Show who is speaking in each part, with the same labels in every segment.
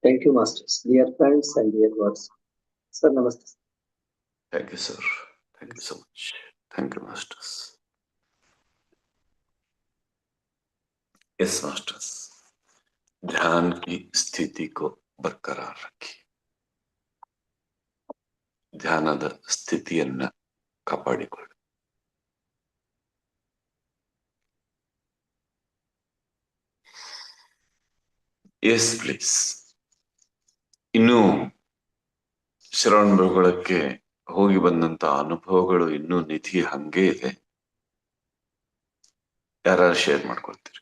Speaker 1: Thank you, Masters. Dear friends and dear gods. Sir, Namaste.
Speaker 2: Thank you, sir. Thank you so much. Thank you, Masters. Yes, Masters. ध्यान की स्थिति को बरकरार रखिए. ಧ್ಯಾನದ ಸ್ಥಿತಿಯನ್ನ ಕಾಪಾಡಿಕೊಳ್ಳಿ. Yes please. ಇನ್ನು ಶ್ರವಣಬೆಳಗೊಳಕ್ಕೆ ಹೋಗಿ ಬಂದಂತ ಅನುಭವಗಳು ಇನ್ನೂ ನಿಧಿ ಹಂಗೆ ಇದೆ. ಯಾರು ಶೇರ್ ಮಾಡ್ಕೊಳ್ತೀರಿ?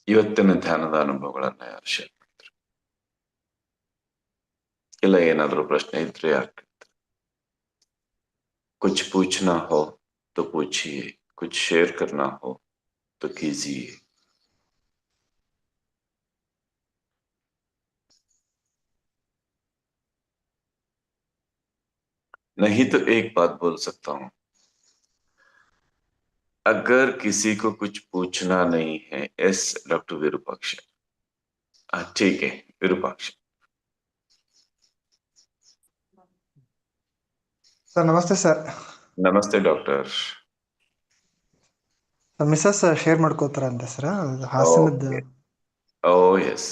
Speaker 2: ಇವತ್ತಿನ ಧ್ಯಾನದ ಅನುಭವಗಳನ್ನ ಯಾರು ಶೇರ್ ಮಾಡ್ತಾರೆ? ಇಲ್ಲ ಏನಾದ್ರೂ ಪ್ರಶ್ನೆ ಇದ್ರೆ ಯಾರು ಕೇಳ್ತಾರೆ? कुछ पूछना हो तो पूछिए, कुछ शेयर करना हो तो कीजिए. नहीं तो एक बात बोल सकता हूं, अगर किसी को कुछ पूछना नहीं है. S doctor Virupaksha. ठीक है विरूपाक्ष.
Speaker 3: ಸರ್ ನಮಸ್ತೆ ಸರ್.
Speaker 2: ನಮಸ್ತೆ ಡಾಕ್ಟರ್.
Speaker 3: ಮಿಸಸ್ ಶೇರ್ ಮಾಡ್ಕೋತಾರಂತೆ ಸರ್ ಹಾಸನದ.
Speaker 2: ಓ ಎಸ್.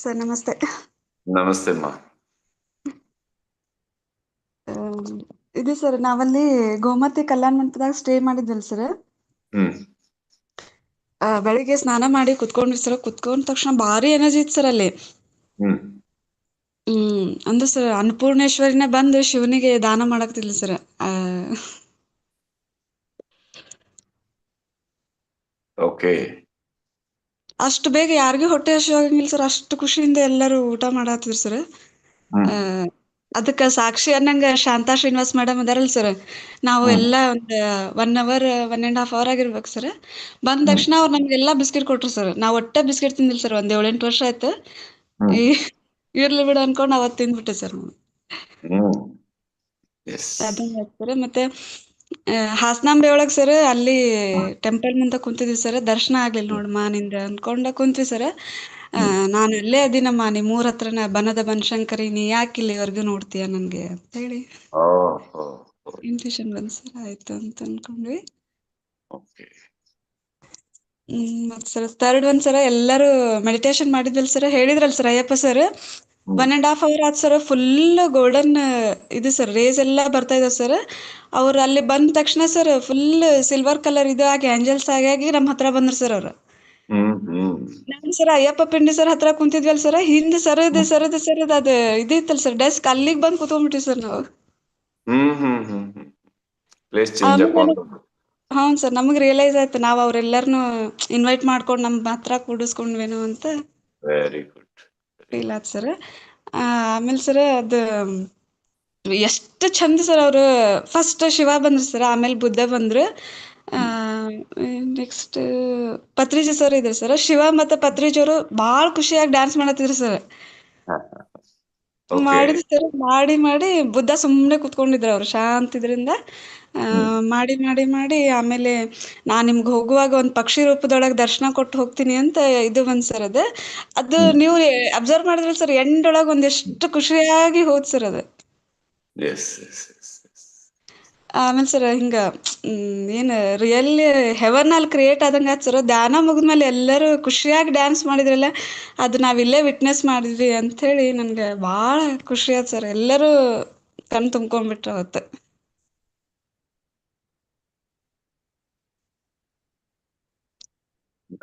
Speaker 4: ಸರ್ ನಮಸ್ತೆ.
Speaker 2: ನಮಸ್ತೆ ಅಮ್ಮ.
Speaker 4: ಇದು ಸರ್ ನಾವಲ್ಲಿ ಗೋಮತಿ ಕಲ್ಯಾಣ ಮಂಟಪದಾಗ ಸ್ಟೇ ಮಾಡಿದ್ವಲ್ಲ ಸರ್. ಬೆಳಿಗ್ಗೆ ಸ್ನಾನ ಮಾಡಿ ಕುತ್ಕೊಂಡ್ವಿ ಸರ್. ಕುತ್ಕೊಂಡ ತಕ್ಷಣ ಭಾರಿ ಎನರ್ಜಿ ಇತ್ತು ಸರ್ ಅಲ್ಲಿ. ಅಂದ್ರೆ ಸರ್ ಅನ್ನಪೂರ್ಣೇಶ್ವರಿನೇ ಬಂದು ಶಿವನಿಗೆ ದಾನ ಮಾಡಾಕ್ತಿದ್ಲು ಸರ್.
Speaker 2: ಓಕೆ.
Speaker 4: ಅಷ್ಟು ಬೇಗ ಯಾರಿಗೂ ಹೊಟ್ಟೆ ಹಸಿವಾಗಂಗಿಲ್ಲ ಸರ್. ಅಷ್ಟು ಖುಷಿಯಿಂದ ಎಲ್ಲರೂ ಊಟ ಮಾಡಾತಿದ್ರು ಸರ್. ಅದಕ್ಕ ಸಾಕ್ಷಿ ಅನ್ನಂಗ ಶಾಂತಾ ಶ್ರೀನಿವಾಸ್ ಮೇಡಮ್ ಅದಾರಲ್ಲ ಸರ್. ನಾವು ಎಲ್ಲ ಒಂದ್ 1 ಅವರ್ 1.5 ಅವರ್ ಆಗಿರ್ಬೇಕು ಸರ್. ಬಂದ ತಕ್ಷಣ ಅವ್ರು ನಮ್ಗೆಲ್ಲಾ ಬಿಸ್ಕಿಟ್ ಕೊಟ್ರು ಸರ್. ನಾವ್ ಒಟ್ಟ ಬಿಸ್ಕಿಟ್ ತಿಂದಿಲ್ಲ ಸರ್. ಒಂದ್ 7-8 ವರ್ಷ ಆಯ್ತು. ಇರ್ಲಿ ಬಿಡು ಅನ್ಕೊಂಡ್ ಅವತ್ ತಿಂದ್ಬಿಟ್ಟೆ ಸರ್. ಮತ್ತೆ ಹಾಸನಾಂಬೆ ಒಳಗ್ ಸರ್ ಅಲ್ಲಿ ಟೆಂಪಲ್ ಮುಂದೆ ಕುಂತಿದ್ವಿ ಸರ್. ದರ್ಶನ ಆಗ್ಲಿಲ್ಲ ನೋಡಮ್ಮ ನಿಂದ ಅನ್ಕೊಂಡ ಕುಂತ್ವಿ ಸರ್. ನಾನು ಅಲ್ಲೇ ಅದಿನಮ್ಮ ನಿಮ್ ಊರ್ ಹತ್ರನ ಬನದ ಬನಶಂಕರಿ, ನೀ ಯಾಕೆ ಇಲ್ಲಿವರೆಗೂ ನೋಡ್ತೀಯ ನನ್ಗೆ ಅಂತ ಹೇಳಿ ಇನ್ವಿಟೇಷನ್ ಬಂದ್ ಸರ್. ಆಯ್ತು ಅಂತ ಅನ್ಕೊಂಡ್ವಿ. ಮತ್ ಸರ್ ಥರ್ಡ್ ಒಂದ್ ಸರ ಎಲ್ಲರೂ ಮೆಡಿಟೇಷನ್ ಮಾಡಿದ್ವಲ್ ಸರ್. ಹೇಳಿದ್ರಲ್ ಸರ್ ಅಯ್ಯಪ್ಪ ಸರ್ 1.5 ಅವರ್ ಆತ್ ಸರ್. ಫುಲ್ ಗೋಲ್ಡನ್ ಇದು ಸರ್ ರೇಸ್ ಎಲ್ಲಾ ಬರ್ತಾ ಇದಾವ್ ಸರ್. ಅವ್ರು ಅಲ್ಲಿ ಬಂದ ತಕ್ಷಣ ಸರ್ ಫುಲ್ ಸಿಲ್ವರ್ ಕಲರ್ ಇದು ಆಗಿ ಏಂಜಲ್ಸ್ ಆಗಿ ನಮ್ ಹತ್ರ ಬಂದ್ರು ಸರ್ ಅವ್ರು. ನಾನ್ ಸರ್ ಅಯ್ಯಪ್ಪ ಪಿಂಡಿ ಸರ್ ಹತ್ರ ಕುಂತಿದ್ವಲ್ ಸರ್. ಹಿಂದ್ ಸರದ್ ಅದ್ ಇದು ಇತ್ತಲ್ ಸರ್ ಡೆಸ್ಕ್, ಅಲ್ಲಿಗ್ ಬಂದ್ ಕುತ್ಕೊಂಡ್ಬಿಟ್ವಿ ಸರ್ ನಾವು. ಹೌನ್ ಸರ್. ನಮಗ್ ರಿಯಲೈಸ್ ಆಯ್ತು ನಾವ್ ಅವ್ರೆಲ್ಲಾರ್ನು ಇನ್ವೈಟ್ ಮಾಡ್ಕೊಂಡ್ ನಮ್ ಹತ್ರ ಕೂಡಿಸ್ಕೊಂಡ್ವೇನೋ ಅಂತ
Speaker 2: ವೆರಿ ಗುಡ್
Speaker 4: ಫೀಲ್ ಆಯ್ತು ಸರ್. ಆಮೇಲೆ ಸರ್ ಅದು ಎಷ್ಟು ಚಂದ ಸರ್. ಅವ್ರು ಫಸ್ಟ್ ಶಿವ ಬಂದ್ರು ಸರ್, ಆಮೇಲೆ ಬುದ್ಧ ಬಂದ್ರು, ನೆಕ್ಸ್ಟ್ ಪತ್ರಿಜಿ ಸರ್ ಇದ್ರು ಸರ್. ಶಿವ ಮತ್ತೆ ಪತ್ರಿಜಿ ಅವರು ಬಾಳ್ ಖುಷಿಯಾಗಿ ಡ್ಯಾನ್ಸ್ ಮಾಡತ್ತಿದ್ರು ಸರ್. ಮಾಡಿದ್ ಸರ್ ಮಾಡಿ ಬುದ್ಧ ಸುಮ್ನೆ ಕುತ್ಕೊಂಡಿದ್ರು ಅವ್ರು ಶಾಂತ ಇದ್ರಿಂದ. ಮಾಡಿ ಆಮೇಲೆ ನಾನ್ ನಿಮ್ಗೆ ಹೋಗುವಾಗ ಒಂದ್ ಪಕ್ಷಿ ರೂಪದೊಳಗ್ ದರ್ಶನ ಕೊಟ್ಟು ಹೋಗ್ತೀನಿ ಅಂತ ಇದು ಬಂದ್ ಸರ್. ಅದು ನೀವು ಅಬ್ಸರ್ವ್ ಮಾಡಿದ್ರಲ್ಲ ಸರ್, ಎಂಡ್ ಒಳಗ್ ಒಂದೆಷ್ಟು ಖುಷಿಯಾಗಿ ಹೋದ್ ಸರ್ ಅದು. ಆಮೇಲೆ ಸರ್ ಹಿಂಗ ಏನ್ ರಿಯಲ್ ಹೆವನ್ ಅಲ್ಲಿ ಕ್ರಿಯೇಟ್ ಆದಂಗ ಆಯ್ತು ಸರ್. ಧ್ಯಾನ ಮುಗಿದ್ಮೇಲೆ ಎಲ್ಲರೂ ಖುಷಿಯಾಗಿ ಡ್ಯಾನ್ಸ್ ಮಾಡಿದ್ರಲ್ಲ, ಅದು ನಾವಿಲ್ಲೇ ವಿಟ್ನೆಸ್ ಮಾಡಿದ್ವಿ ಅಂತ ಹೇಳಿ ನನ್ಗೆ ಬಾಳ ಖುಷಿ ಆಯ್ತು ಸರ್. ಎಲ್ಲರೂ ಕಣ್ ತುಂಬ್ಕೊಂಡ್ಬಿಟ್ರು ಅವತ್ತು.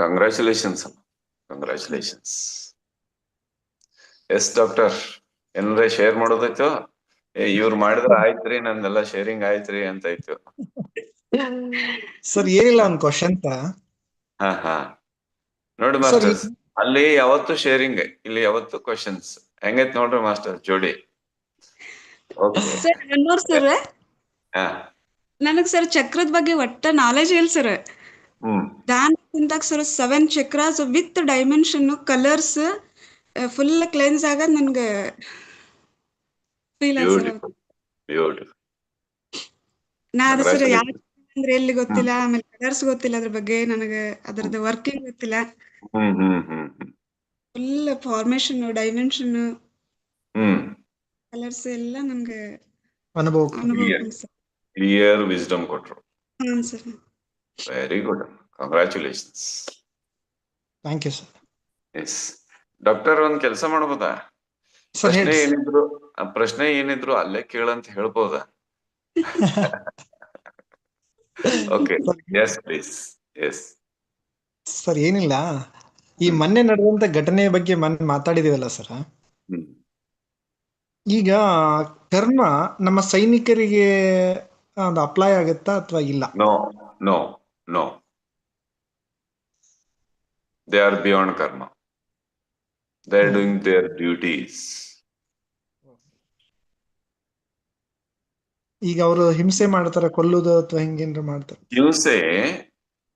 Speaker 2: ಕಂಗ್ರ್ಯಾಚುಲೇಷನ್ಸ್. ಎಸ್ ಡಾಕ್ಟರ್, ಏನಾರ ಶೇರ್ ಮಾಡೋದಾಯ್ತು? ಇವ್ರು ಮಾಡಿದ್ರ ಆಯ್ತ್ರಿ, ನಂದೆಲ್ಲ ಶೇರಿಂಗ್ ಆಯ್ತ್ರಿ ಅಂತ ಆಯ್ತು.
Speaker 3: ಸರ್ ಏನಿಲ್ಲ ಒಂದ್ ಕ್ವಶನ್.
Speaker 2: ನೋಡಿ ಮಾಸ್ಟರ್ಸ್, ಅಲ್ಲಿ ಯಾವತ್ತು ಶೇರಿಂಗ್, ಇಲ್ಲಿ ಯಾವತ್ತು ಕ್ವಶನ್ಸ್. ಹೆಂಗೈತ್ ನೋಡ್ರಿ ಮಾಸ್ಟರ್ ಜೋಡಿ.
Speaker 4: ಸರ್ ನನಗ್ ಸರ್ ಚಕ್ರದ ಬಗ್ಗೆ ಒಟ್ಟ ನಾಲೆಜ್ ಇಲ್ಲ ಸರ್. ಧ್ಯಾನ ಕುಂತಾಗ sir 7 chakras with dimension colours full cleanse ಆಗದ್ ನನ್ಗೆ ಫೀಲ್ ಆಯ್ತು ಸರ್.
Speaker 2: Beautiful beautiful.
Speaker 4: ನಾ ಅದು ಸರ್ ಯಾವ
Speaker 2: ಕಂಗ್ರಾಚುಲೇಷನ್.
Speaker 4: ಅಂದ್ರೆ ಎಲ್ಲಿ ಗೊತ್ತಿಲ್ಲ, ಆಮೇಲೆ ಕಲರ್ಸ್ ಗೊತ್ತಿಲ್ಲ ಅದ್ರ ಬಗ್ಗೆ ನನಗೆ, ಅದ್ರದ್ದು ವರ್ಕಿಂಗ್ ಗೊತ್ತಿಲ್ಲ.
Speaker 2: ಹ್ಮ್ ಹ್ಮ್ ಹ್ಮ್ ಹ್ಮ್
Speaker 4: ಫುಲ್ ಫಾರ್ಮೇಶನ್, ಡೈಮೆನ್ಷನ್,
Speaker 2: ಹ್ಮ್
Speaker 4: ಕಲರ್ಸ್ ಎಲ್ಲ ನನ್ಗೆ
Speaker 3: ಅನುಭವ.
Speaker 4: ಅನುಭವ
Speaker 2: ಕ್ಲಿಯರ್
Speaker 4: ಬಂತು ಸರ್.
Speaker 2: ಕ್ಲಿಯರ್ ವಿಸ್ಡಮ್ ಕೊಟ್ರು.
Speaker 4: ಹಾಂ sir.
Speaker 2: Very good, congratulations.
Speaker 3: Thank you sir.
Speaker 2: Yes doctor, ಒಂದ್ ಕೆಲಸ ಮಾಡ್ಬೋದಾ?
Speaker 3: ಸರ್ ಹೇಳಿ ಸರ್.
Speaker 2: ಪ್ರಶ್ನೆ ಏನಿದ್ರು ಅಲ್ಲೇ ಕೇಳಂತ ಹೇಳ್ಬೋದಾ? Okay, yes please. Yes
Speaker 3: sir ಏನಿಲ್ಲ, ಈ ಮೊನ್ನೆ ನಡೆದಂತ ಘಟನೆಯ ಬಗ್ಗೆ ಮಾತಾಡಿದೀವಲ್ಲ ಸರ್.
Speaker 2: ಹ್ಮ್
Speaker 3: ಈಗ ಕರ್ಮ ನಮ್ಮ ಸೈನಿಕರಿಗೆ ಅದು ಅಪ್ಲೈ ಆಗುತ್ತಾ ಅಥವಾ ಇಲ್ಲ?
Speaker 2: No no no, they are beyond karma. They are doing their duties.
Speaker 3: ಈಗ ಅವರು ಹಿಂಸೆ ಮಾಡ್ತಾರೆ, ಕೊಲ್ಲುದು ಅಥವಾ ಹಿಂಗೇನ್ರ ಮಾಡ್ತಾರೆ?
Speaker 2: ಹಿಂಸೆ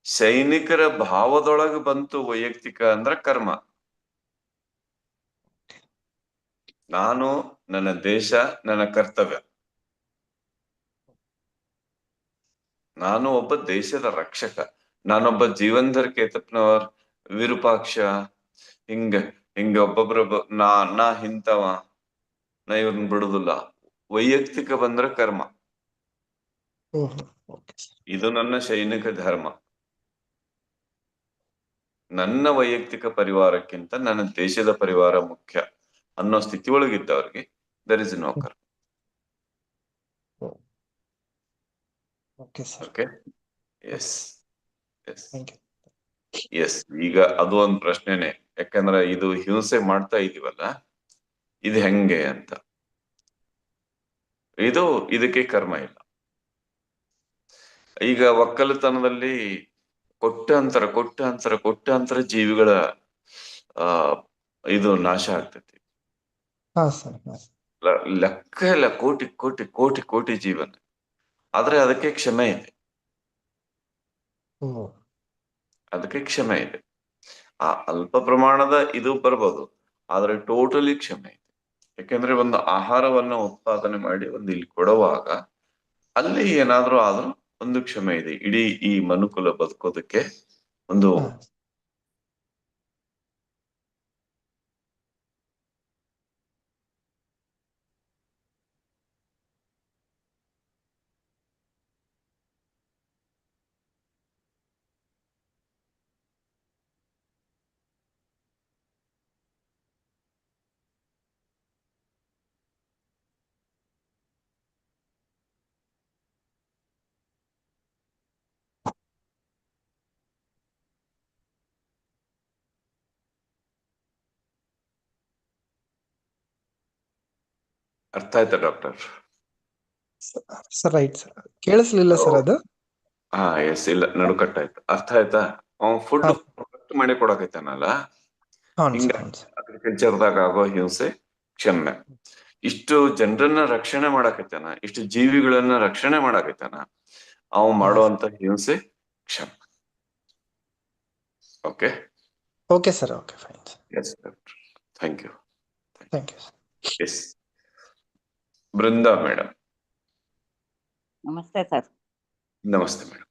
Speaker 2: ಸೈನಿಕರ ಭಾವದೊಳಗೆ ಬಂತು ವೈಯಕ್ತಿಕ ಅಂದ್ರ ಕರ್ಮ. ನಾನು, ನನ್ನ ದೇಶ, ನನ್ನ ಕರ್ತವ್ಯ. ನಾನು ಒಬ್ಬ ದೇಶದ ರಕ್ಷಕ. ನಾನೊಬ್ಬ ಜೀವಂಧರ್ ಕೇತಪ್ಪನವರ್, ವಿರೂಪಾಕ್ಷ, ಹಿಂಗ ಒಬ್ಬೊಬ್ರೊಬ್ಬ ನಾ ಹಿಂತವ, ನಾ ಇವ್ರನ್ನ ಬಿಡುದಿಲ್ಲ. ವೈಯಕ್ತಿಕ ಬಂದ್ರ ಕರ್ಮ. ಇದು ನನ್ನ ಸೈನಿಕ ಧರ್ಮ. ನನ್ನ ವೈಯಕ್ತಿಕ ಪರಿವಾರಕ್ಕಿಂತ ನನ್ನ ದೇಶದ ಪರಿವಾರ ಮುಖ್ಯ ಅನ್ನೋ ಸ್ಥಿತಿ ಒಳಗಿದ್ದವ್ರಿಗೆ there is no karma. Okay, yes yes yes. ಈಗ ಅದು ಒಂದ್ ಪ್ರಶ್ನೆನೆ, ಯಾಕಂದ್ರೆ ಇದು ಹಿಂಸೆ ಮಾಡ್ತಾ ಇದೀವಲ್ಲ, ಇದು ಹೆಂಗೆ ಅಂತ. ಇದಕ್ಕೆ ಕರ್ಮ ಇಲ್ಲ. ಈಗ ಒಕ್ಕಲತನದಲ್ಲಿ ಕೊಟ್ಟಾಂತರ ಜೀವಿಗಳ ಇದು ನಾಶ ಆಗ್ತೈತಿ. ಲೆಕ್ಕ ಇಲ್ಲ, ಕೋಟಿ ಕೋಟಿ ಕೋಟಿ ಕೋಟಿ ಜೀವನ. ಆದ್ರೆ ಅದಕ್ಕೆ ಕ್ಷಮೆ ಇದೆ. ಅದಕ್ಕೆ ಕ್ಷಮೆ ಇದೆ. ಆ ಅಲ್ಪ ಪ್ರಮಾಣದ ಇದು ಬರ್ಬೋದು, ಆದ್ರೆ ಟೋಟಲಿ ಕ್ಷಮೆ ಇದೆ. ಯಾಕೆಂದ್ರೆ ಒಂದು ಆಹಾರವನ್ನ ಉತ್ಪಾದನೆ ಮಾಡಿ ಒಂದು ಇಲ್ಲಿ ಕೊಡುವಾಗ ಅಲ್ಲಿ ಏನಾದ್ರೂ ಆದ್ರೂ ಒಂದು ಕ್ಷಮೆ ಇದೆ. ಇಡೀ ಈ ಮನುಕುಲ ಬದುಕೋದಕ್ಕೆ ಒಂದು ಅರ್ಥ ಆಯ್ತಾ ಡಾಕ್ಟರ್?
Speaker 3: ಸರ್ ರೈಟ್ ಸರ್, ಕೇಳಿಸ್ಲಿಲ್ಲ ಸರ್ ಅದು.
Speaker 2: ಹಾ ಎಸ್, ಇಲ್ಲ ನಡುಕಟ್ಟಾಯ್ತು. ಅರ್ಥ ಆಯ್ತಾ? ಫುಡ್ ಮಾಡಿ ಕೊಡಕೈತಾನಲ್ಲ, ಹಿಂಗ ಅಗ್ರಿಕಲ್ಚರ್ದಾಗ ಆಗೋ ಹಿಂಸೆ ಕ್ಷಮೆ. ಇಷ್ಟು ಜನರನ್ನ ರಕ್ಷಣೆ ಮಾಡಕೈತಾನ, ಇಷ್ಟು ಜೀವಿಗಳನ್ನ ರಕ್ಷಣೆ ಮಾಡಕೈತಾನ, ಅವ ಮಾಡುವಂತ ಹಿಂಸೆ ಕ್ಷಮೆ. Okay
Speaker 3: okay sir, okay fine.
Speaker 2: Yes doctor, thank you.
Speaker 3: Thank you.
Speaker 2: Yes Brinda madam.
Speaker 5: Namaste sir.
Speaker 2: Namaste madam.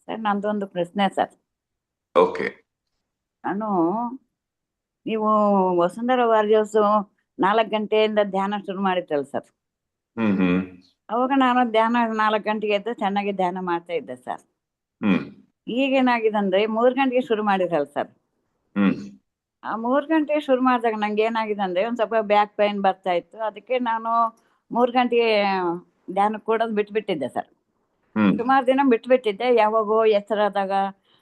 Speaker 5: Sir ನಂದೊಂದು ಪ್ರಶ್ನೆ ಸರ್.
Speaker 2: ಓಕೆ.
Speaker 5: ನೀವು ವಸುಂಧರಾ ವಾರಿಯರ್ಸ್ 4 ಗಂಟೆಯಿಂದ ಧ್ಯಾನ ಶುರು ಮಾಡಿದ್ರಲ್ಲ ಸರ್. ಅವಾಗ ನಾನು ಧ್ಯಾನ 4 ಗಂಟೆಗೆ ಎದ್ದು ಚೆನ್ನಾಗಿ ಧ್ಯಾನ ಮಾಡ್ತಾ ಇದ್ದೆ ಸರ್. ಈಗೇನಾಗಿದೆ ಅಂದ್ರೆ 3 ಗಂಟೆಗೆ ಶುರು ಮಾಡಿದ್ರಲ್ಲ ಸರ್. ಆ 3 ಗಂಟೆಗೆ ಶುರು ಮಾಡಿದಾಗ ನಂಗೆ ಏನಾಗಿದೆ ಅಂದ್ರೆ ಒಂದ್ ಸ್ವಲ್ಪ ಬ್ಯಾಕ್ ಪೈನ್ ಬರ್ತಾ ಇತ್ತು. ಅದಕ್ಕೆ ನಾನು 3 ಗಂಟೆಗೆ ಧ್ಯಾನ ಕೂಡೋದು ಬಿಟ್ಬಿಟ್ಟಿದ್ದೆ ಸರ್. ಸುಮಾರು ದಿನ ಬಿಟ್ಬಿಟ್ಟಿದ್ದೆ. ಯಾವಾಗೋ ಎಚ್ಚರಾದಾಗ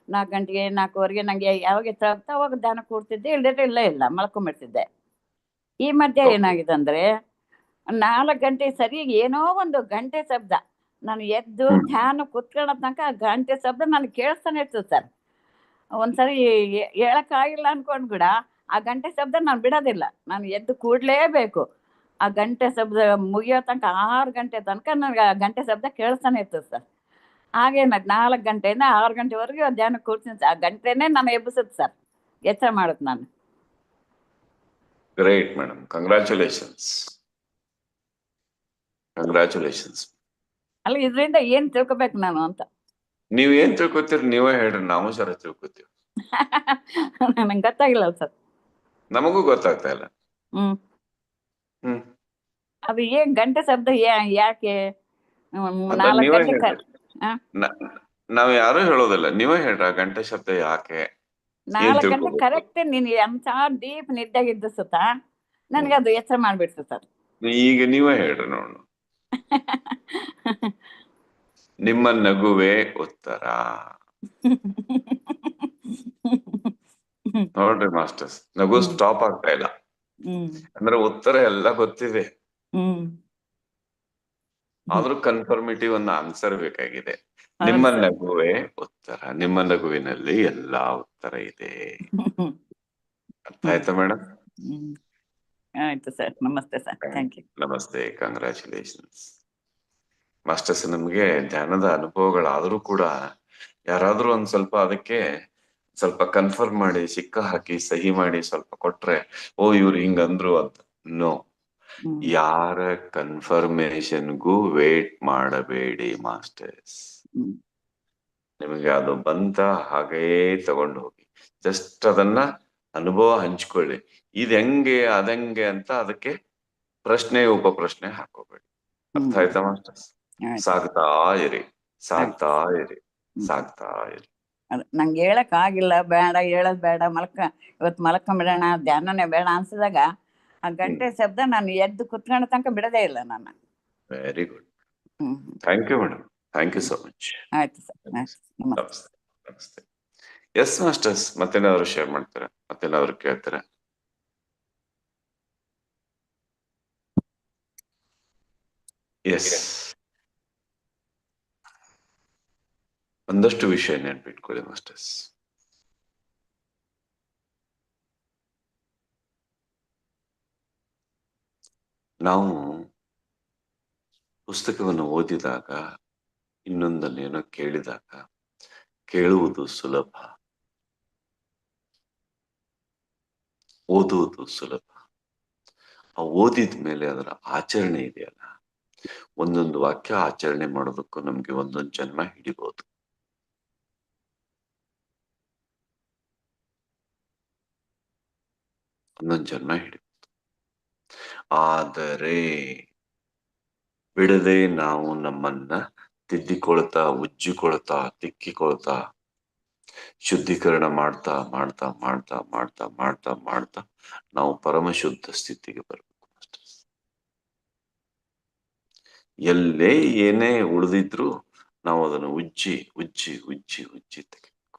Speaker 5: 4 ಗಂಟೆಗೆ 4:15 ನಂಗೆ ಯಾವಾಗ ಎಚ್ಚರ ಆಗ್ತಾ ಅವಾಗ ಧ್ಯಾನ ಕೂಡ್ತಿದ್ದೆ, ಇಲ್ಲದ್ರೆ ಇಲ್ಲ ಮಲ್ಕೊಂಡ್ಬಿಡ್ತಿದ್ದೆ. ಈ ಮಧ್ಯೆ ಏನಾಗಿದೆ ಅಂದ್ರೆ 4 ಗಂಟೆ ಸರಿ ಏನೋ ಒಂದು ಗಂಟೆ ಶಬ್ದ, ನಾನು ಎದ್ದು ಧ್ಯಾನ ಕುತ್ಕೊಳ್ಳೋ ತನಕ ಆ ಗಂಟೆ ಶಬ್ದ ನನಗೆ ಕೇಳಿಸ್ತಾನೆ ಇರ್ತದೆ ಸರ್. ಒಂದ್ಸರಿ ಹೇಳಕ್ಕಾಗಿಲ್ಲ ಅನ್ಕೊಂಡ್ ಕೂಡ ಆ ಗಂಟೆ ಶಬ್ದ ನಾನು ಬಿಡೋದಿಲ್ಲ, ನಾನು ಎದ್ದು ಕೂಡ್ಲೇಬೇಕು. ಆ ಗಂಟೆ ಶಬ್ದ ಮುಗಿಯೋ ತನಕ 6 ಗಂಟೆ ತನಕ ನನಗೆ ಆ ಗಂಟೆ ಶಬ್ದ ಕೇಳಿಸ್ತಾನೆ ಇರ್ತದೆ ಸರ್. ಹಾಗೆ 4 ಗಂಟೆಯಿಂದ 6 ಗಂಟೆವರೆಗೂ ಧ್ಯಾನ ಕೂರ್ತೀನಿ ಸರ್. ಆ ಗಂಟೆನೇ ನಾನು ಎಬ್ಬಿಸುತ್ತೆ ಸರ್, ಎಚ್ಚರ ಮಾಡುತ್ತೆ ನಾನು.
Speaker 2: Great madam, congratulations. ಕಂಗ್ರ್ಯಾಚುಲೇಷನ್ಸ್.
Speaker 5: ಅಲ್ಲ ಇದರಿಂದ ಏನ್ ತಿಳ್ಕೊಬೇಕು ನಾನು ಅಂತ.
Speaker 2: ನೀವ್ ಏನ್ ತಿಳ್ಕೊತೀರಿ ನೀವೇ ಹೇಳ್ರಿ, ನಾವು ಸರ ತಿಳ್ಕೊತೀವಿ.
Speaker 5: ನಂಗೆ ಗೊತ್ತಾಗಿಲ್ಲ ಸರ್.
Speaker 2: ನಮಗೂ ಗೊತ್ತಾಗ್ತಾ ಇಲ್ಲ.
Speaker 5: ಹ್ಮ್
Speaker 2: ಹ್ಮ್
Speaker 5: ಅದು ಏನ್ ಗಂಟೆ ಶಬ್ದ ಯಾಕೆ
Speaker 2: ಅದ
Speaker 5: 4
Speaker 2: ನೀವೇ
Speaker 5: ಗಂಟೆ
Speaker 2: ಹೇಳ್ರಿ. ನಾವ್ ಯಾರು ಹೇಳೋದಿಲ್ಲ, ನೀವೇ ಹೇಳ್ರಿ ಆ ಗಂಟೆ ಶಬ್ದ ಯಾಕೆ, ಏನ್
Speaker 5: 4 ಗಂಟೆ
Speaker 2: ತಿಳ್ಕೊಬೇಕು.
Speaker 5: ಕರೆಕ್ಟ್ ನೀನ್ ಎಂತ ಡೀಪ್ ನಿದ್ದಾಗಿದ್ದು ಸುತ್ತ ನನ್ಗೆ ಅದು ಎಚ್ಚರ ಮಾಡ್ಬಿಡ್ತು ಸರ್.
Speaker 2: ಈಗ ನೀವೇ ಹೇಳ್ರಿ ನೋಡು. ನಿಮ್ಮ ನಗುವೆ ಉತ್ತರ. ನೋಡ್ರಿ ಮಾಸ್ಟರ್ಸ್, ನಗು ಸ್ಟಾಪ್ ಆಗ್ತಾ ಇಲ್ಲ. ಅಂದ್ರೆ ಉತ್ತರ ಎಲ್ಲ ಗೊತ್ತಿದೆ, ಆದ್ರೂ ಕನ್ಫರ್ಮೇಟಿವ್ ಅನ್ನ ಆನ್ಸರ್ ಬೇಕಾಗಿದೆ. ನಿಮ್ಮ ನಗುವೆ ಉತ್ತರ, ನಿಮ್ಮ ನಗುವಿನಲ್ಲಿ ಎಲ್ಲಾ ಉತ್ತರ ಇದೆ. ಅರ್ಥ ಆಯ್ತಾ ಮೇಡಮ್?
Speaker 5: ಆಯ್ತು ಸರ್, ನಮಸ್ತೆ ಸರ್, ಥ್ಯಾಂಕ್ ಯು.
Speaker 2: ನಮಸ್ತೆ, ಕಂಗ್ರ್ಯಾಚುಲೇಷನ್ಸ್. ಮಾಸ್ಟರ್ಸ್, ನಮ್ಗೆ ಧ್ಯಾನದ ಅನುಭವಗಳಾದ್ರೂ ಕೂಡ ಯಾರಾದ್ರೂ ಒಂದ್ ಸ್ವಲ್ಪ ಅದಕ್ಕೆ ಸ್ವಲ್ಪ ಕನ್ಫರ್ಮ್ ಮಾಡಿ, ಸಿಕ್ಕ ಹಾಕಿ, ಸಹಿ ಮಾಡಿ ಸ್ವಲ್ಪ ಕೊಟ್ರೆ, ಓ ಇವ್ರು ಹಿಂಗಂದ್ರು ಅಂತ. ನೋ, ಯಾರ ಕನ್ಫರ್ಮೇಶನ್ಗೂ ವೇಟ್ ಮಾಡಬೇಡಿ ಮಾಸ್ಟರ್ಸ್. ನಿಮಗೆ ಅದು ಬಂತ ಹಾಗೇ ತಗೊಂಡು ಹೋಗಿ, ಜಸ್ಟ್ ಅದನ್ನ ಅನುಭವ ಹಂಚ್ಕೊಳ್ಳಿ. ಇದ್ ಹೆಂಗೆ ಅದಂಗೆ ಅಂತ ಅದಕ್ಕೆ ಪ್ರಶ್ನೆ ಉಪಪ್ರಶ್ನೆ ಹಾಕೋಬೇಡಿ. ಅರ್ಥ ಆಯ್ತಾ ಮಾಸ್ಟರ್ಸ್? ಸಾಗ್ತಾ ಇರಿ, ಸಾಗ್ತಾ ಇರಿ, ಸಾಗ್ತಾ ಇರಿ.
Speaker 5: ನಂಗೆ ಹೇಳಕ್ ಆಗಿಲ್ಲ, ಬೇಡ ಹೇಳೋದ್ ಬೇಡ, ಇವತ್ತು ಮಲ್ಕೊಂಡ್ಬಿಡೋಣ, ಧ್ಯಾನನೇ ಬೇಡ ಅನ್ಸಿದಾಗ ಆ ಗಂಟೆ ಶಬ್ದ ನಾನು ಎದ್ದು ಕುತ್ಕೊಂಡ ತನಕ ಬಿಡದೇ ಇಲ್ಲ ನಾನು.
Speaker 2: Very good, thank you madam, thank you so much.
Speaker 5: ಆಯ್ತು ಸರ್,
Speaker 2: ನಮಸ್ತೆ, ನಮಸ್ತೆ. ಎಸ್ ಮಾಸ್ಟರ್ಸ್, ಮತ್ತೇನಾದ್ರು ಶೇರ್ ಮಾಡ್ತಾರೆ, ಮತ್ತೇನಾದ್ರು ಕೇಳ್ತಾರೆ? ಎಸ್, ಒಂದಷ್ಟು ವಿಷಯ ನೆನ್ಪಿಟ್ಕೊಳ್ಳಿ ಮಾಸ್ಟರ್ಸ್. ನಾವು ಪುಸ್ತಕವನ್ನು ಓದಿದಾಗ, ಇನ್ನೊಂದನ್ನೇನೋ ಕೇಳಿದಾಗ ಕೇಳುವುದು ಸುಲಭ, ಓದುವುದು ಸುಲಭ. ಆ ಓದಿದ ಮೇಲೆ ಅದರ ಆಚರಣೆ ಇದೆಯಲ್ಲ, ಒಂದೊಂದು ವಾಕ್ಯ ಆಚರಣೆ ಮಾಡೋದಕ್ಕೂ ನಮ್ಗೆ ಒಂದೊಂದು ಜನ್ಮ ಹಿಡಿಬಹುದು. ಒಂದೊಂದು ಜನ್ಮ ಹಿಡಿಬಹುದು. ಆದರೆ ಬಿಡದೆ ನಾವು ನಮ್ಮನ್ನ ತಿದ್ದಿಕೊಳ್ತಾ, ಉಜ್ಜಿಕೊಳ್ತಾ, ತಿಕ್ಕಿಕೊಳ್ತಾ, ಶುದ್ಧೀಕರಣ ಮಾಡ್ತಾ ಮಾಡ್ತಾ ಮಾಡ್ತಾ ಮಾಡ್ತಾ ಮಾಡ್ತಾ ಮಾಡ್ತಾ ನಾವು ಪರಮಶುದ್ಧ ಸ್ಥಿತಿಗೆ ಬರಬೇಕು. ಎಲ್ಲೇ ಏನೇ ಉಳಿದಿದ್ರು ನಾವು ಅದನ್ನು ಉಜ್ಜಿ ಉಜ್ಜಿ ಉಜ್ಜಿ ಉಜ್ಜಿ ತೆಗಿಬೇಕು.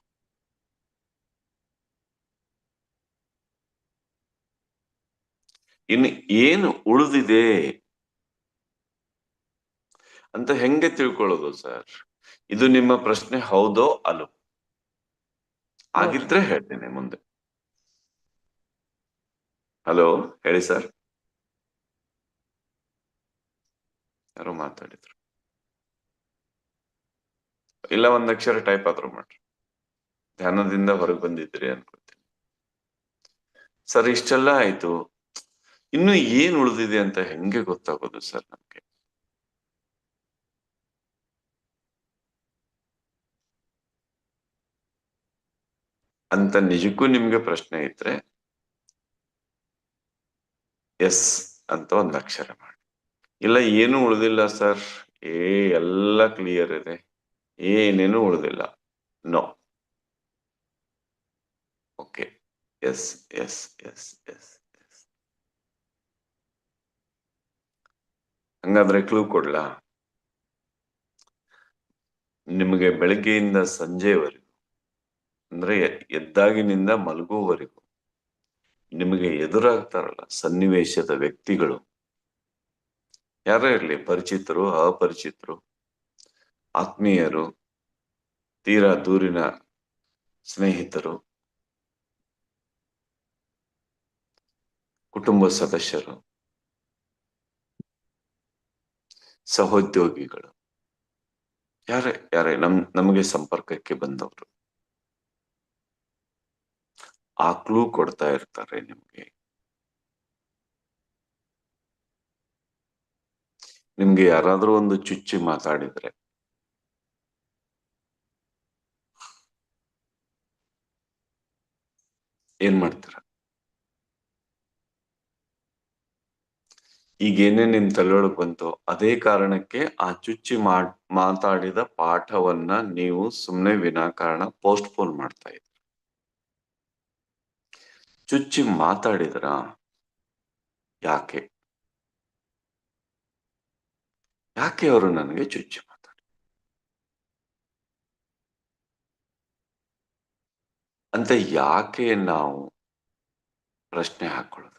Speaker 2: ಇನ್ನು ಏನು ಉಳಿದಿದೆ ಅಂತ ಹೆಂಗೆ ತಿಳ್ಕೊಳ್ಳೋದು ಸರ್? ಇದು ನಿಮ್ಮ ಪ್ರಶ್ನೆ ಹೌದೋ ಅಲ್ಲೋ? ಆಗಿದ್ರೆ ಹೇಳ್ತೇನೆ ಮುಂದೆ. ಹಲೋ, ಹೇಳಿ ಸರ್. ಯಾರೋ ಮಾತಾಡಿದ್ರು, ಇಲ್ಲ ಒಂದ್ ಅಕ್ಷರ ಟೈಪ್ ಆದ್ರೂ ಮಾಡ್ರಿ. ಧ್ಯಾನದಿಂದ ಹೊರಗೆ ಬಂದಿದ್ರಿ ಅನ್ಕೊಳ್ತೀನಿ. ಸರ್, ಇಷ್ಟೆಲ್ಲ ಆಯ್ತು, ಇನ್ನು ಏನ್ ಉಳಿದಿದೆ ಅಂತ ಹೆಂಗೆ ಗೊತ್ತಾಗೋದು ಸರ್ ನಮ್ಗೆ? ಅಂತ ನಿಜಕ್ಕೂ ನಿಮ್ಗೆ ಪ್ರಶ್ನೆ ಇದ್ರೆ ಎಸ್ ಅಂತ ಒಂದ್ ಅಕ್ಷರ ಮಾಡಿ. ಇಲ್ಲ ಏನು ಉಳಿದಿಲ್ಲ ಸರ್, ಎಲ್ಲ ಕ್ಲಿಯರ್ ಇದೆ, ಏನೇನು ಉಳಿದಿಲ್ಲ, no. Okay, yes yes yes yes yes. ಹಂಗಾದ್ರೆ ಕ್ಲೂ ಕೊಡ್ಲಾ? ನಿಮಗೆ ಬೆಳಗ್ಗೆಯಿಂದ ಸಂಜೆವರೆಗೂ, ಅಂದ್ರೆ ಎದ್ದಾಗಿನಿಂದ ಮಲಗುವವರೆಗೂ ನಿಮಗೆ ಎದುರಾಗ್ತಾರಲ್ಲ ಸನ್ನಿವೇಶದ ವ್ಯಕ್ತಿಗಳು, ಯಾರೇ ಇರ್ಲಿ, ಪರಿಚಿತರು, ಅಪರಿಚಿತರು, ಆತ್ಮೀಯರು, ತೀರಾ ದೂರಿನ ಸ್ನೇಹಿತರು, ಕುಟುಂಬ ಸದಸ್ಯರು, ಸಹೋದ್ಯೋಗಿಗಳು, ಯಾರೇ ನಮಗೆ ಸಂಪರ್ಕಕ್ಕೆ ಬಂದವರು, ಆ ಕ್ಲೂ ಕೊಡ್ತಾ ಇರ್ತಾರೆ ನಿಮ್ಗೆ. ನಿಮ್ಗೆ ಯಾರಾದ್ರೂ ಒಂದು ಚುಚ್ಚಿ ಮಾತಾಡಿದ್ರೆ ಏನ್ ಮಾಡ್ತೀರ? ಈಗೇನೇ ನಿಮ್ ತಲೆಯೊಳಗ್ ಬಂತು ಅದೇ ಕಾರಣಕ್ಕೆ ಆ ಚುಚ್ಚಿ ಮಾತಾಡಿದ ಪಾಠವನ್ನ ನೀವು ಸುಮ್ನೆ ವಿನಾಕಾರಣ ಪೋಸ್ಟ್ಪೋನ್ ಮಾಡ್ತಾ ಇದ್ರಿ. ಚುಚ್ಚಿ ಮಾತಾಡಿದ್ರ ಯಾಕೆ ಅವರು ನನಗೆ ಚುಚ್ಚಿ ಮಾತಾಡಿ ಅಂತ ಯಾಕೆ ನಾವು ಪ್ರಶ್ನೆ ಹಾಕೊಳ್ಳೋದಿಲ್ಲ?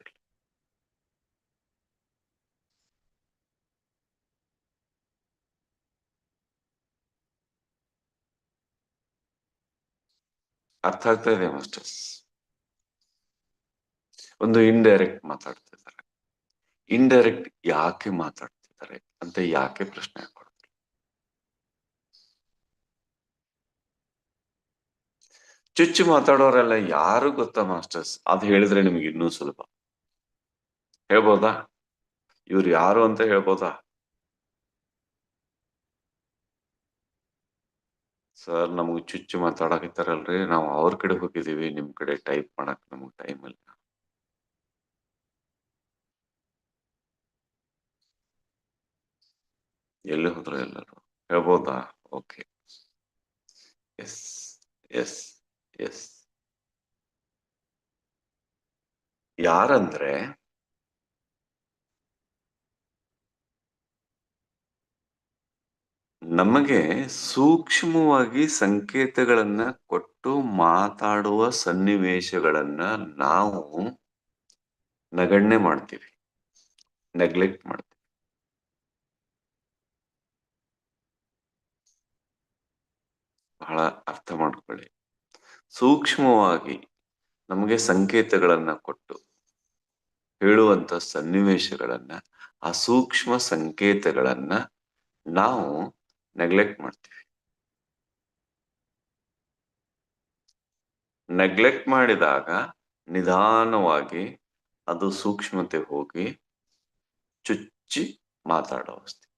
Speaker 2: ಅರ್ಥ ಆಗ್ತಾ ಇದೆ ಮಾಸ್ಟರ್ಸ್? ಒಂದು ಇಂಡೈರೆಕ್ಟ್ ಮಾತಾಡ್ತಿದ್ದಾರೆ, ಇಂಡೈರೆಕ್ಟ್ ಯಾಕೆ ಮಾತಾಡ್ತಿದ್ದಾರೆ ಅಂತ ಯಾಕೆ ಪ್ರಶ್ನೆ ಹಾಕೊಳ್ಳೋದಿಲ್ಲ? ಚುಚ್ಚಿ ಮಾತಾಡೋರೆಲ್ಲ ಯಾರು ಗೊತ್ತಾ ಮಾಸ್ಟರ್ಸ್? ಅದು ಹೇಳಿದ್ರೆ ನಿಮ್ಗೆ ಇನ್ನೂ ಸುಲಭ. ಹೇಳ್ಬೋದಾ? ಇವ್ರು ಯಾರು ಅಂತ ಹೇಳ್ಬೋದಾ? ಸರ್ ನಮಗ್ ಚುಚ್ಚಿ ಮಾತಾಡಕತ್ತಾರಲ್ರಿ, ನಾವು ಅವ್ರ ಕಡೆ ಹೋಗಿದೀವಿ, ನಿಮ್ ಕಡೆ ಟೈಪ್ ಮಾಡಕ್ ನಮಗ್ ಟೈಮ್ ಇಲ್ಲ. ಎಲ್ಲಿ ಹೋದ್ರು ಎಲ್ಲರೂ ಹೇಳ್ಬೋದಾ? Okay, yes yes yes. ಯಾರಂದ್ರೆ ನಮಗೆ ಸೂಕ್ಷ್ಮವಾಗಿ ಸಂಕೇತಗಳನ್ನ ಕೊಟ್ಟು ಮಾತಾಡುವ ಸನ್ನಿವೇಶಗಳನ್ನ ನಾವು ನಗಣ್ಯ ಮಾಡ್ತೀವಿ, ನೆಗ್ಲೆಕ್ಟ್ ಮಾಡ್ತೀವಿ. ಬಹಳ ಅರ್ಥ ಮಾಡ್ಕೊಳ್ಳಿ. ಸೂಕ್ಷ್ಮವಾಗಿ ನಮಗೆ ಸಂಕೇತಗಳನ್ನ ಕೊಟ್ಟು ಹೇಳುವಂತ ಸನ್ನಿವೇಶಗಳನ್ನ, ಆ ಸೂಕ್ಷ್ಮ ಸಂಕೇತಗಳನ್ನ ನಾವು ನೆಗ್ಲೆಕ್ಟ್ ಮಾಡ್ತೀವಿ. ನೆಗ್ಲೆಕ್ಟ್ ಮಾಡಿದಾಗ ನಿಧಾನವಾಗಿ ಅದು ಸೂಕ್ಷ್ಮತೆ ಹೋಗಿ ಚುಚ್ಚಿ ಮಾತಾಡೋ ಸ್ಥಿತಿ.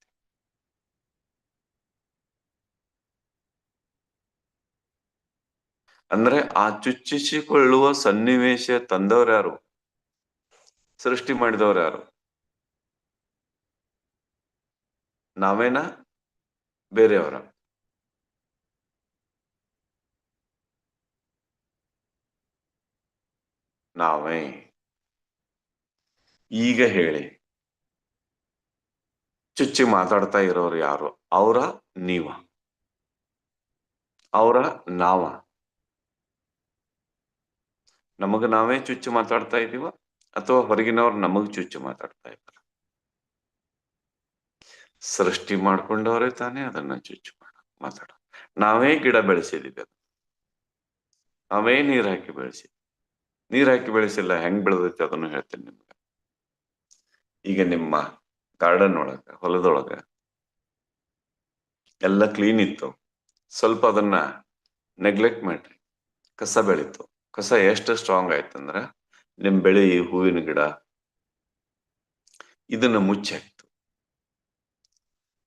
Speaker 2: ಅಂದ್ರೆ ಆ ಚುಚ್ಚಿಸಿಕೊಳ್ಳುವ ಸನ್ನಿವೇಶ ತಂದವ್ರು ಯಾರು? ಸೃಷ್ಟಿ ಮಾಡಿದವ್ರು ಯಾರು? ನಾವೇನಾ ಬೇರೆಯವರ? ನಾವೇ. ಈಗ ಹೇಳಿ, ಚುಚ್ಚಿ ಮಾತಾಡ್ತಾ ಇರೋರು ಯಾರು? ಅವರ ನೀವ? ಅವರ ನಾವ? ನಮಗ ನಾವೇ ಚುಚ್ಚಿ ಮಾತಾಡ್ತಾ ಇದೀವ ಅಥವಾ ಹೊರಗಿನವ್ರು ನಮಗ್ ಚುಚ್ಚಿ ಮಾತಾಡ್ತಾ ಇದ್ದಾರೆ? ಸೃಷ್ಟಿ ಮಾಡ್ಕೊಂಡವ್ರೆ ತಾನೇ ಅದನ್ನ ಚುಚ್ಚು ಮಾತಾಡ. ನಾವೇ ಗಿಡ ಬೆಳೆಸಿದೀವಿ, ಅದು ನಾವೇ ನೀರ್ ಹಾಕಿ ಬೆಳೆಸಿ. ನೀರ್ ಹಾಕಿ ಬೆಳೆಸಿಲ್ಲ, ಹೆಂಗ್ ಬೆಳೆದೈತಿ ಅದನ್ನು ಹೇಳ್ತೇನೆ ನಿಮ್ಗೆ. ಈಗ ನಿಮ್ಮ ಗಾರ್ಡನ್ ಒಳಗ, ಹೊಲದೊಳಗ ಎಲ್ಲ ಕ್ಲೀನ್ ಇತ್ತು, ಸ್ವಲ್ಪ ಅದನ್ನ ನೆಗ್ಲೆಕ್ಟ್ ಮಾಡ್ರಿ, ಕಸ ಬೆಳೀತು. ಕಸ ಎಷ್ಟು ಸ್ಟ್ರಾಂಗ್ ಆಯ್ತಂದ್ರ ನಿಮ್ ಬೆಳೆ, ಹೂವಿನ ಗಿಡ ಇದನ್ನ ಮುಚ್ಚಾಕ್ತು.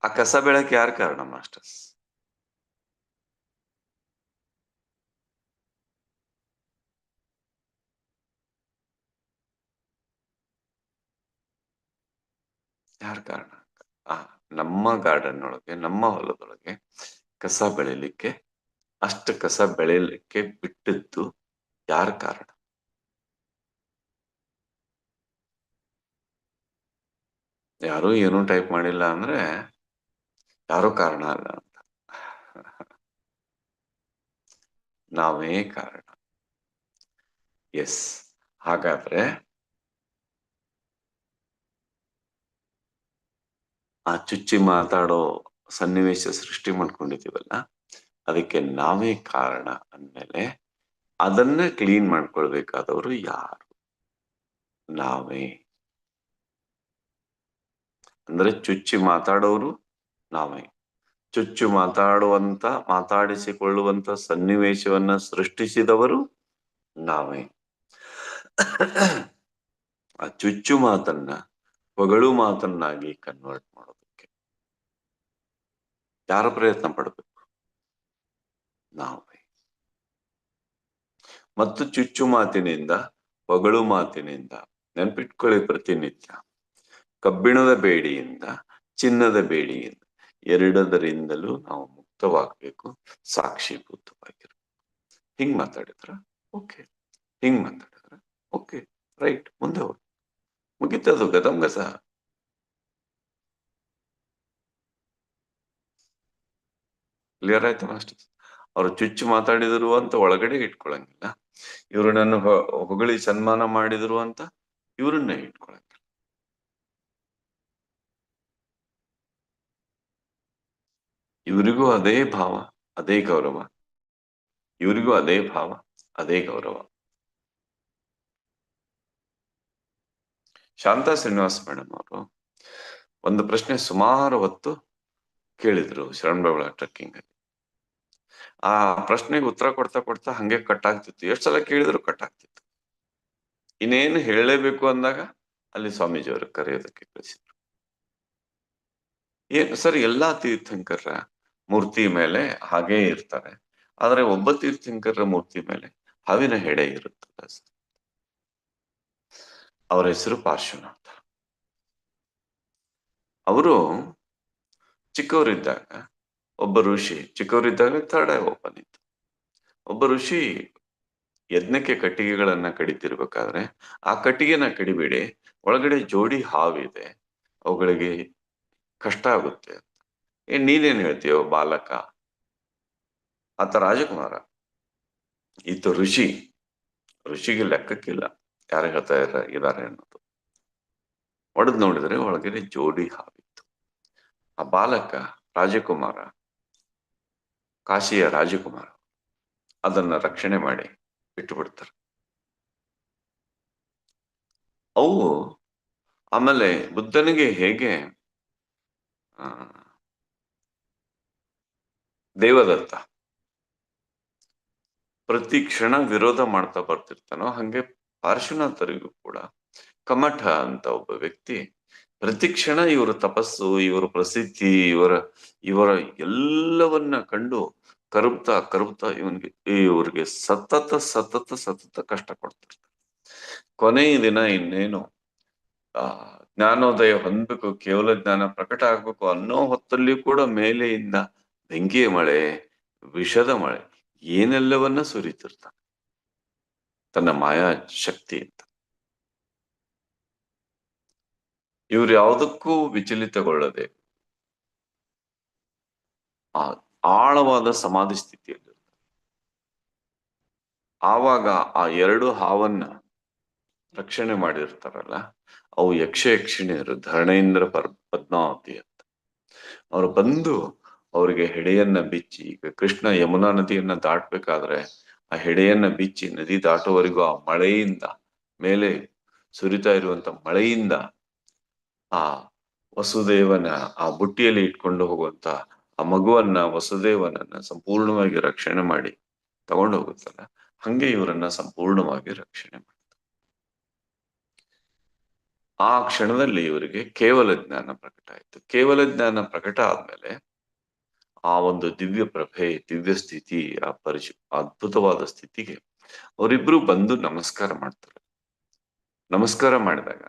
Speaker 2: ಆ ಕಸ ಬೆಳಕ್ ಯಾರ ಕಾರಣ ಮಾಸ್ಟರ್ಸ್? ಯಾರ ಕಾರಣ? ನಮ್ಮ ಗಾರ್ಡನ್ ಒಳಗೆ, ನಮ್ಮ ಹೊಲದೊಳಗೆ ಕಸ ಬೆಳಿಲಿಕ್ಕೆ, ಅಷ್ಟು ಕಸ ಬೆಳೆಯಲಿಕ್ಕೆ ಬಿಟ್ಟಿದ್ದು ಯಾರ ಕಾರಣ? ಯಾರು ಏನೂ ಟೈಪ್ ಮಾಡಿಲ್ಲ ಅಂದ್ರೆ ಯಾರು ಕಾರಣ ಅಲ್ಲ ಅಂತ. ನಾವೇ ಕಾರಣ. ಎಸ್. ಹಾಗಾದ್ರೆ ಆ ಚುಚ್ಚಿ ಮಾತಾಡೋ ಸನ್ನಿವೇಶ ಸೃಷ್ಟಿ ಮಾಡ್ಕೊಂಡಿದೀವಲ್ಲ, ಅದಕ್ಕೆ ನಾವೇ ಕಾರಣ ಅಂದ್ಮೇಲೆ ಅದನ್ನ ಕ್ಲೀನ್ ಮಾಡ್ಕೊಳ್ಬೇಕಾದವರು ಯಾರು? ನಾವೇ. ಅಂದ್ರೆ ಚುಚ್ಚಿ ಮಾತಾಡೋರು ನಾವೇ. ಚುಚ್ಚು ಮಾತಾಡಿಸಿಕೊಳ್ಳುವಂತ ಸನ್ನಿವೇಶವನ್ನ ಸೃಷ್ಟಿಸಿದವರು ನಾವೇ. ಆ ಚುಚ್ಚು ಮಾತನ್ನ ಹೊಗಳು ಮಾತನ್ನಾಗಿ ಕನ್ವರ್ಟ್ ಮಾಡೋದಕ್ಕೆ ಯಾರ ಪ್ರಯತ್ನ ಪಡಬೇಕು? ನಾವೇ. ಮತ್ತು ಚುಚ್ಚು ಮಾತಿನಿಂದ, ಹೊಗಳು ಮಾತಿನಿಂದ, ನೆನ್ಪಿಟ್ಕೊಳ್ಳಿ ಪ್ರತಿನಿತ್ಯ, ಕಬ್ಬಿಣದ ಬೇಡಿಯಿಂದ, ಚಿನ್ನದ ಬೇಡಿಯಿಂದ, ಎರಡದರಿಂದಲೂ ನಾವು ಮುಕ್ತವಾಗಬೇಕು, ಸಾಕ್ಷೀಭೂತವಾಗಿರು. ಹಿಂಗ್ ಮಾತಾಡಿದ್ರ ಓಕೆ, ಹಿಂಗ್ ಮಾತಾಡಿದ್ರ ಓಕೆ, ರೈಟ್, ಮುಂದೆ ಹೋಗಿ, ಮುಗಿತದು ಗದಮ್ಗಸ. ಕ್ಲಿಯರ್ ಆಯ್ತು ಮಾಸ್ಟರ್? ಅವ್ರು ಚುಚ್ಚು ಮಾತಾಡಿದ್ರು ಅಂತ ಒಳಗಡೆ ಇಟ್ಕೊಳಂಗಿಲ್ಲ, ಇವ್ರು ನನ್ನ ಹೊಗಳಿ ಸನ್ಮಾನ ಮಾಡಿದ್ರು ಅಂತ ಇವ್ರನ್ನ ಇಟ್ಕೊಳಂಗಿಲ್ಲ. ಇವರಿಗೂ ಅದೇ ಭಾವ, ಅದೇ ಗೌರವ, ಇವರಿಗೂ ಅದೇ ಭಾವ, ಅದೇ ಗೌರವ. ಶಾಂತಾ ಶ್ರೀನಿವಾಸ್ ಮೇಡಮ್ ಅವರು ಒಂದು ಪ್ರಶ್ನೆ ಸುಮಾರು ಹೊತ್ತು ಕೇಳಿದ್ರು ಶರಣಬೆಳಗೊಳ ಟ್ರೆಕ್ಕಿಂಗ್ ಅಲ್ಲಿ. ಆ ಪ್ರಶ್ನೆಗೆ ಉತ್ತರ ಕೊಡ್ತಾ ಕೊಡ್ತಾ ಹಂಗೆ ಕಟ್ ಆಗ್ತಿತ್ತು. ಎಷ್ಟು ಸಲ ಕೇಳಿದ್ರು ಕಟ್ ಆಗ್ತಿತ್ತು. ಇನ್ನೇನು ಹೇಳಲೇಬೇಕು ಅಂದಾಗ ಅಲ್ಲಿ ಸ್ವಾಮೀಜಿಯವರು ಕರೆಯೋದಕ್ಕೆ ಕಳಿಸಿದ್ರು. ಸರ್, ಎಲ್ಲಾ ತೀರ್ಥಂಕರ ಮೂರ್ತಿ ಮೇಲೆ ಹಾಗೇ ಇರ್ತಾರೆ, ಆದ್ರೆ ಒಬ್ಬ ತೀರ್ಥಂಕರ ಮೂರ್ತಿ ಮೇಲೆ ಹಾವಿನ ಹೆಡೆ ಇರುತ್ತಲ್ಲ ಸರ್. ಅವರ ಹೆಸರು ಪಾರ್ಶ್ವನಾಥ. ಅವರು ಚಿಕ್ಕವರಿದ್ದಾಗ ಒಬ್ಬ ಋಷಿ, ಚಿಕ್ಕವರಿದ್ದಾಗ ಥರ್ಡ್ ಐ ಓಪನ್ ಇತ್ತು, ಒಬ್ಬ ಋಷಿ ಯಜ್ಞಕ್ಕೆ ಕಟ್ಟಿಗೆಗಳನ್ನ ಕಡಿತಿರ್ಬೇಕಾದ್ರೆ ಆ ಕಟ್ಟಿಗೆನ ಕಡಿಬೇಡಿ, ಒಳಗಡೆ ಜೋಡಿ ಹಾವಿದೆ, ಅವುಗಳಿಗೆ ಕಷ್ಟ ಆಗುತ್ತೆ ಅಂತ. ನೀನೇನ್ ಹೇಳ್ತೀಯೋ ಬಾಲಕ? ಆತ ರಾಜಕುಮಾರ, ಈತ ಋಷಿ. ಋಷಿಗೆ ಲೆಕ್ಕಕ್ಕಿಲ್ಲ ಯಾರು ಹೇಳ್ತಾ ಇದ್ದಾರೆ ಅನ್ನೋದು. ಒಡೆದು ನೋಡಿದ್ರೆ ಒಳಗಡೆ ಜೋಡಿ ಹಾವಿತ್ತು. ಆ ಬಾಲಕ ರಾಜಕುಮಾರ, ಕಾಶಿಯ ರಾಜಕುಮಾರ, ಅದನ್ನ ರಕ್ಷಣೆ ಮಾಡಿ ಬಿಟ್ಟು ಬಿಡ್ತಾರೆ. ಅವು ಆಮೇಲೆ ಬುದ್ಧನಿಗೆ ಹೇಗೆ ದೇವದತ್ತ ಪ್ರತಿ ಕ್ಷಣ ವಿರೋಧ ಮಾಡ್ತಾ ಬರ್ತಿರ್ತಾನೋ, ಹಂಗೆ ಪಾರ್ಶ್ವನಾಥರಿಗೂ ಕೂಡ ಕಮಠ ಅಂತ ಒಬ್ಬ ವ್ಯಕ್ತಿ ಪ್ರತಿ ಕ್ಷಣ ಇವರ ತಪಸ್ಸು, ಇವರ ಪ್ರಸಿದ್ಧಿ, ಇವರ ಎಲ್ಲವನ್ನ ಕಂಡು ಕರುಬ್ತಾ ಇವ್ರಿಗೆ ಸತತ ಕಷ್ಟ ಕೊಡ್ತಿರ್ತಾರೆ. ಕೊನೆಯ ದಿನ ಇನ್ನೇನು ಜ್ಞಾನೋದಯ ಹೊಂದಬೇಕು, ಕೇವಲ ಜ್ಞಾನ ಪ್ರಕಟ ಆಗ್ಬೇಕು ಅನ್ನೋ ಹೊತ್ತಲ್ಲಿ ಕೂಡ ಮೇಲೆಯಿಂದ ಬೆಂಕಿಯ ಮಳೆ, ವಿಷದ ಮಳೆ, ಏನೆಲ್ಲವನ್ನ ಸುರಿತಿರ್ತಾನೆ ತನ್ನ ಮಾಯಾ ಶಕ್ತಿಯಿಂದ. ಇವ್ರು ಯಾವುದಕ್ಕೂ ವಿಚಲಿತಗೊಳ್ಳದೆ ಆ ಆಳವಾದ ಸಮಾಧಿ ಸ್ಥಿತಿಯಲ್ಲಿ ಆವಾಗ ಆ ಎರಡು ಹಾವನ್ನ ರಕ್ಷಣೆ ಮಾಡಿರ್ತಾರಲ್ಲ, ಅವು ಯಕ್ಷಿಣಿಯರು, ಧರಣೇಂದ್ರ ಪದ್ಮಾವತಿ ಅಂತ. ಅವ್ರು ಬಂದು ಅವ್ರಿಗೆ ಹೆಡೆಯನ್ನ ಬಿಚ್ಚಿ, ಈಗ ಕೃಷ್ಣ ಯಮುನಾ ನದಿಯನ್ನ ದಾಟ್ಬೇಕಾದ್ರೆ ಆ ಹೆಡೆಯನ್ನ ಬಿಚ್ಚಿ ನದಿ ದಾಟುವವರೆಗೂ ಆ ಮಳೆಯಿಂದ, ಮೇಲೆ ಸುರಿತಾ ಇರುವಂತ ಮಳೆಯಿಂದ ಆ ವಸುದೇವನ ಆ ಬುಟ್ಟಿಯಲ್ಲಿ ಇಟ್ಕೊಂಡು ಹೋಗುವಂತ ಆ ಮಗುವನ್ನ, ವಸುದೇವನನ್ನ ಸಂಪೂರ್ಣವಾಗಿ ರಕ್ಷಣೆ ಮಾಡಿ ತಗೊಂಡು ಹೋಗುತ್ತಲ್ಲ, ಹಂಗೆ ಇವರನ್ನ ಸಂಪೂರ್ಣವಾಗಿ ರಕ್ಷಣೆ ಮಾಡ್ತಾರೆ. ಆ ಕ್ಷಣದಲ್ಲಿ ಇವರಿಗೆ ಕೇವಲ ಜ್ಞಾನ ಪ್ರಕಟ ಆಯ್ತು. ಕೇವಲ ಜ್ಞಾನ ಪ್ರಕಟ ಆದ್ಮೇಲೆ ಆ ಒಂದು ದಿವ್ಯ ಪ್ರಭೆ, ದಿವ್ಯ ಸ್ಥಿತಿ, ಆ ಅದ್ಭುತವಾದ ಸ್ಥಿತಿಗೆ ಅವರಿಬ್ರು ಬಂದು ನಮಸ್ಕಾರ ಮಾಡ್ತಾರೆ. ನಮಸ್ಕಾರ ಮಾಡಿದಾಗ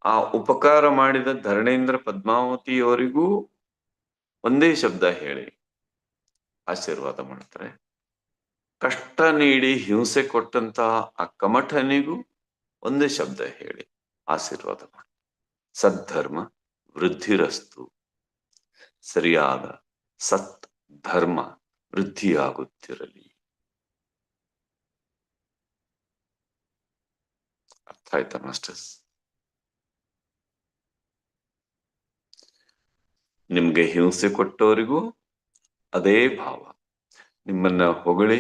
Speaker 2: ಆ ಉಪಕಾರ ಮಾಡಿದ ಧರಣೇಂದ್ರ ಪದ್ಮಾವತಿಯವರಿಗೂ ಒಂದೇ ಶಬ್ದ ಹೇಳಿ ಆಶೀರ್ವಾದ ಮಾಡ್ತಾರೆ. ಕಷ್ಟ ನೀಡಿ ಹಿಂಸೆ ಕೊಟ್ಟಂತ ಆ ಕಮಠನಿಗೂ ಒಂದೇ ಶಬ್ದ ಹೇಳಿ ಆಶೀರ್ವಾದ ಮಾಡ್ತಾರೆ. ಸದ್ಧರ್ಮ ವೃದ್ಧಿರಸ್ತು, ಸರಿಯಾದ ಸತ್ ಧರ್ಮ ವೃದ್ಧಿಯಾಗುತ್ತಿರಲಿ. ಅರ್ಥ ಆಯ್ತಾ ಮಾಸ್ಟರ್ಸ್? ನಿಮ್ಗೆ ಹಿಂಸೆ ಕೊಟ್ಟವರಿಗೂ ಅದೇ ಭಾವ. ನಿಮ್ಮನ್ನ ಹೊಗಳಿ,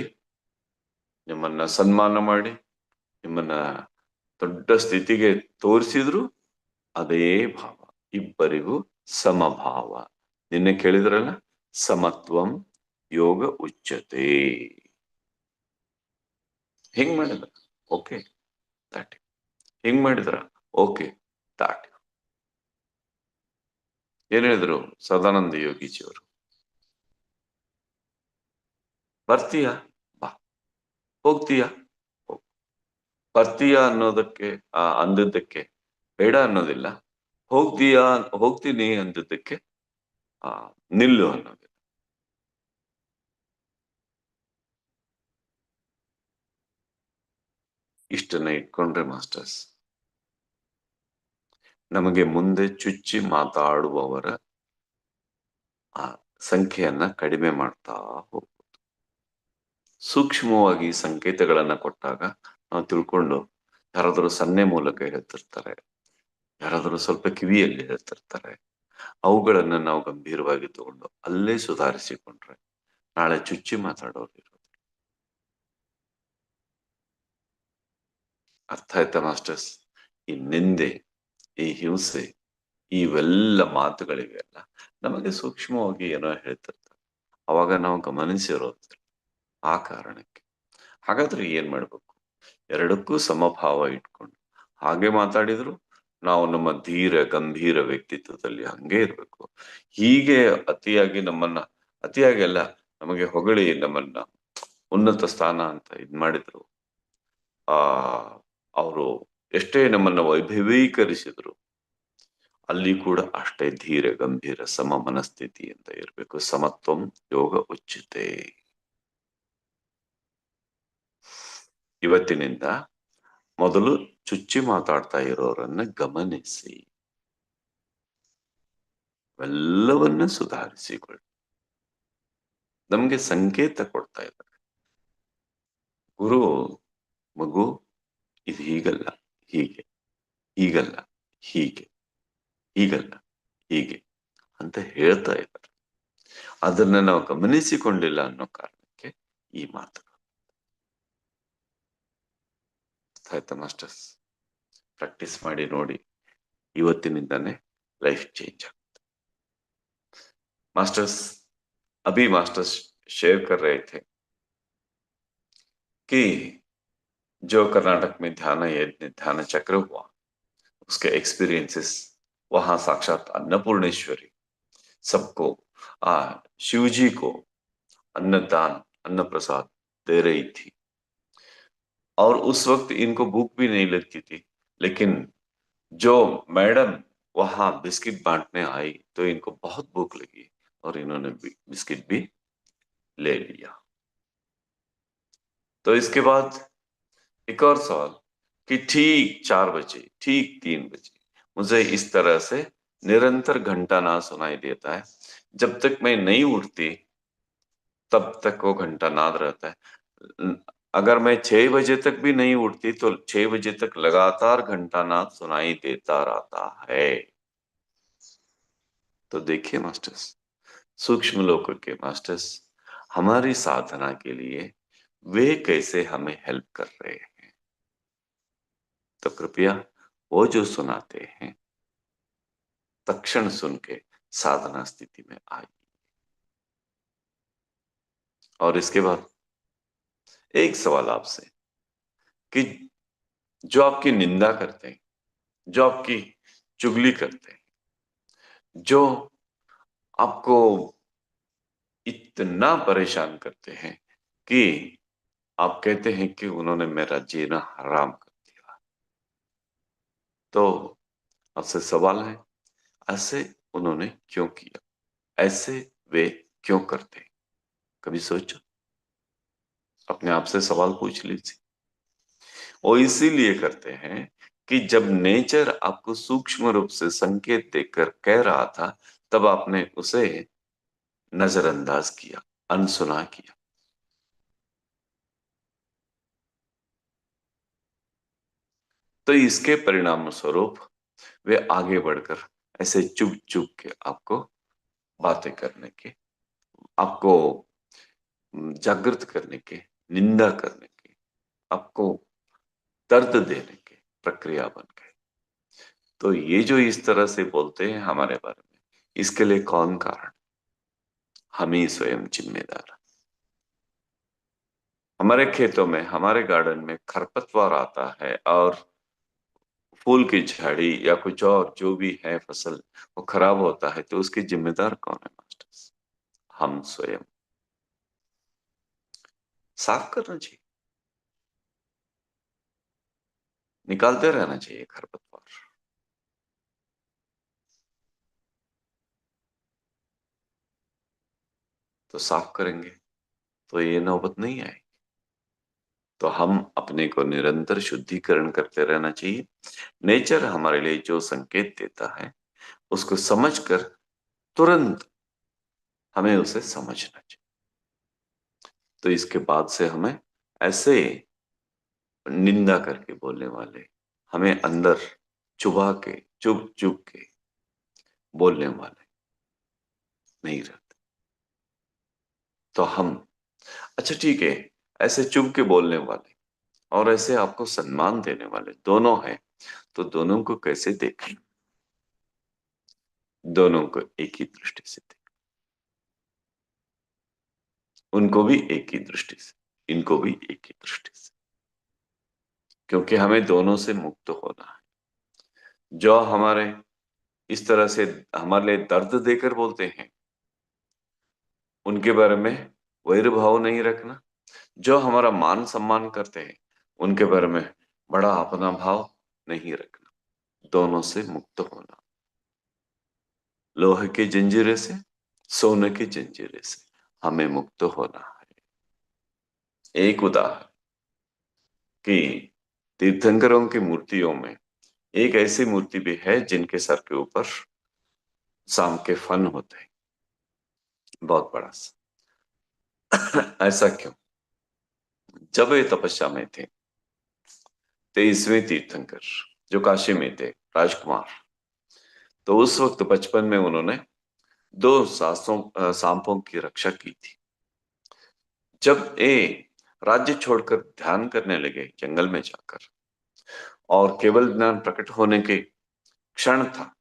Speaker 2: ನಿಮ್ಮನ್ನ ಸನ್ಮಾನ ಮಾಡಿ, ನಿಮ್ಮನ್ನ ದೊಡ್ಡ ಸ್ಥಿತಿಗೆ ತೋರಿಸಿದ್ರು ಅದೇ ಭಾವ. ಇಬ್ಬರಿಗೂ ಸಮಭಾವ. ನಿನ್ನೆ ಕೇಳಿದ್ರಲ್ಲ, ಸಮತ್ವಂ ಯೋಗ ಉಚ್ಯತೆ. ಹೆಂಗ್ ಮಾಡಿದ್ರ? ಓಕೆ, ದಾಟಿ. ಹೆಂಗ್ ಮಾಡಿದ್ರ? ಓಕೆ, ದಾಟಿ. ಏನ್ ಹೇಳಿದ್ರು ಸದಾನಂದ ಯೋಗೀಜಿಯವರು? ಬರ್ತೀಯ ಬಾ, ಹೋಗ್ತೀಯ ಹೋಗು. ಬರ್ತೀಯ ಅನ್ನೋದಕ್ಕೆ ಅಂದದ್ದಕ್ಕೆ ಬೇಡ ಅನ್ನೋದಿಲ್ಲ, ಹೋಗ್ತೀನಿ ಅಂದದ್ದಕ್ಕೆ ನಿಲ್ಲು ಅನ್ನೋದಿಲ್ಲ. ಇಷ್ಟನ್ನ ಇಟ್ಕೊಂಡ್ರೆ ಮಾಸ್ಟರ್ಸ್, ನಮಗೆ ಮುಂದೆ ಚುಚ್ಚಿ ಮಾತಾಡುವವರ ಆ ಸಂಖ್ಯೆಯನ್ನ ಕಡಿಮೆ ಮಾಡ್ತಾ ಹೋಗ್ಬೋದು. ಸೂಕ್ಷ್ಮವಾಗಿ ಸಂಕೇತಗಳನ್ನ ಕೊಟ್ಟಾಗ ನಾವು ತಿಳ್ಕೊಂಡು, ಯಾರಾದರೂ ಸನ್ನೆ ಮೂಲಕ ಹೇಳ್ತಿರ್ತಾರೆ, ಯಾರಾದರೂ ಸ್ವಲ್ಪ ಕಿವಿಯಲ್ಲಿ ಹೇಳ್ತಿರ್ತಾರೆ, ಅವುಗಳನ್ನ ನಾವು ಗಂಭೀರವಾಗಿ ತಗೊಂಡು ಅಲ್ಲೇ ಸುಧಾರಿಸಿಕೊಂಡ್ರೆ ನಾಳೆ ಚುಚ್ಚಿ ಮಾತಾಡೋರು ಇರೋದು. ಅರ್ಥ ಆಯ್ತಾ ಮಾಸ್ಟರ್ಸ್? ಈ ನಿಂದೆ, ಈ ಹಿಂಸೆ, ಇವೆಲ್ಲ ಮಾತುಗಳಿವೆಲ್ಲ ನಮಗೆ ಸೂಕ್ಷ್ಮವಾಗಿ ಏನೋ ಹೇಳ್ತಿರ್ತಾರೆ, ಅವಾಗ ನಾವು ಗಮನಿಸಿರೋದಿಲ್ಲ. ಆ ಕಾರಣಕ್ಕೆ ಹಾಗಾದ್ರೆ ಏನ್ ಮಾಡ್ಬೇಕು? ಎರಡಕ್ಕೂ ಸಮಭಾವ ಇಟ್ಕೊಂಡು ಹಾಗೆ ಮಾತಾಡಿದ್ರು ನಾವು ನಮ್ಮ ಧೀರ ಗಂಭೀರ ವ್ಯಕ್ತಿತ್ವದಲ್ಲಿ ಹಂಗೆ ಇರ್ಬೇಕು. ಹೀಗೆ ಅತಿಯಾಗಿ ಅಲ್ಲ, ನಮಗೆ ಹೊಗಳಿ ನಮ್ಮನ್ನ ಉನ್ನತ ಸ್ಥಾನ ಅಂತ ಇದ್ ಮಾಡಿದ್ರು, ಅವರು ಎಷ್ಟೇ ನಮ್ಮನ್ನ ವೈಭವೀಕರಿಸಿದ್ರು ಅಲ್ಲಿ ಕೂಡ ಅಷ್ಟೇ ಧೀರ ಗಂಭೀರ ಸಮ ಮನಸ್ಥಿತಿ ಅಂತ ಇರ್ಬೇಕು. ಸಮತ್ವಂ ಯೋಗ ಉಚ್ಯತೆ. ಇವತ್ತಿನಿಂದ ಮೊದಲು ಚುಚ್ಚಿ ಮಾತಾಡ್ತಾ ಇರೋರನ್ನ ಗಮನಿಸಿ, ಎಲ್ಲವನ್ನ ಸುಧಾರಿಸಿಕೊಳ್ಳಿ. ನಮ್ಗೆ ಸಂಕೇತ ಕೊಡ್ತಾ ಇದ್ದಾರೆ ಗುರು, ಮಗು ಇದು ಹೀಗಲ್ಲ ಹೀಗೆ, ಹೀಗಲ್ಲ ಹೀಗೆ, ಹೀಗಲ್ಲ ಹೀಗೆ ಅಂತ ಹೇಳ್ತಾ ಇದ್ದಾರೆ. ಅದನ್ನ ನಾವು ಗಮನಿಸಿಕೊಂಡಿಲ್ಲ ಅನ್ನೋ ಕಾರಣಕ್ಕೆ ಈ ಮಾತುಗಳು. ಆಯ್ತಾ ಮಾಸ್ಟರ್ಸ್? ಪ್ರಾಕ್ಟೀಸ್ ಮಾಡಿ ನೋಡಿ, ಇವತ್ತಿನಿಂದಾನೇ लाइफ चेंज। मास्टर्स अभी मास्टर्स शेयर कर रहे थे कि जो कर्नाटक में ध्यान यज्ञ ध्यान चक्र हुआ उसके एक्सपीरियंसेस, वहां साक्षात अन्नपूर्णेश्वरी सबको शिव जी को अन्नदान अन्न प्रसाद दे रही थी और उस वक्त इनको भूख भी नहीं लगती थी, लेकिन जो मैडम वहां बिस्किट बांटने आई तो इनको बहुत भूख लगी और इन्होंने बिस्किट भी ले लिया। तो इसके बाद एक और सवाल कि ठीक 4 बजे ठीक 3 बजे मुझे इस तरह से निरंतर घंटानाद सुनाई देता है। जब तक मैं नहीं उठती तब तक वो घंटानाद रहता है। अगर मैं 6 बजे तक भी नहीं उठती तो 6 बजे तक लगातार घंटानाद सुनाई देता रहता है। तो देखिए मास्टर्स, सूक्ष्म लोक के मास्टर्स हमारी साधना के लिए वे कैसे हमें हेल्प कर रहे हैं। तो कृपया वो जो सुनाते हैं तक्षण सुन के साधना स्थिति में आइए। और इसके बाद एक सवाल आपसे कि जो आपकी निंदा करते हैं, जो आपकी चुगली करते हैं, जो आपको इतना परेशान करते हैं कि आप कहते हैं कि उन्होंने मेरा जीना हराम कर दिया, तो आपसे सवाल है ऐसे उन्होंने क्यों किया, ऐसे वे क्यों करते हैं? कभी सोचो, अपने आप से सवाल पूछ लीजिए। वो इसीलिए करते हैं कि जब नेचर आपको सूक्ष्म रूप से संकेत देकर कह रहा था तब आपने उसे नजरअंदाज किया, अनसुना किया। तो इसके परिणाम स्वरूप वे आगे बढ़कर ऐसे चुप चुप के आपको बातें करने के, आपको जागृत करने के, निंदा करने के, आपको दर्द देने के प्रक्रिया बन गए। तो ये जो इस तरह से बोलते हैं हमारे बारे में, इसके लिए कौन कारण? हम ही स्वयं जिम्मेदार। हमारे खेतों में, हमारे गार्डन में खरपतवार आता है और फूल की झाड़ी या कुछ और जो भी है फसल वो खराब होता है तो उसकी जिम्मेदार कौन है मास्टर्स? हम स्वयं। साफ करना चाहिए, निकालते रहना चाहिए खरपतवार। तो साफ करेंगे तो ये नौबत नहीं आएगी। तो हम अपने को निरंतर शुद्धिकरण करते रहना चाहिए। नेचर हमारे लिए जो संकेत देता है उसको समझकर तुरंत हमें उसे समझना चाहिए। तो इसके बाद से हमें ऐसे निंदा करके बोलने वाले, हमें अंदर चुभा के चुभ चुभ के बोलने वाले नहीं रहते। तो हम अच्छा ठीक है, ऐसे चुभ के बोलने वाले और ऐसे आपको सम्मान देने वाले दोनों हैं, तो दोनों को कैसे देखें? दोनों को एक ही दृष्टि से देखें, उनको भी एक ही दृष्टि से, इनको भी एक ही दृष्टि से, क्योंकि हमें दोनों से मुक्त होना है। जो हमारे इस तरह से हमारे लिए दर्द देकर बोलते हैं उनके बारे में वैर भाव नहीं रखना। जो हमारा मान सम्मान करते हैं उनके बारे में बड़ा अपना भाव नहीं रखना। दोनों से मुक्त होना, लोहे की जंजीरें से, सोने की जंजीरें से हमें मुक्त होना है। एक उदाहरण कि तीर्थंकरों की मूर्तियों में एक ऐसी मूर्ति भी है जिनके सर के ऊपर शाम के फन होते हैं, बहुत बड़ा सा। ऐसा क्यों? जब वे तपस्या में थे 23वें तीर्थंकर जो काशी में थे, राजकुमार, तो उस वक्त बचपन में उन्होंने 2 सांपों की रक्षा की थी। जब ये राज्य छोड़कर ध्यान करने लगे जंगल में जाकर और केवल ज्ञान प्रकट होने के क्षण था,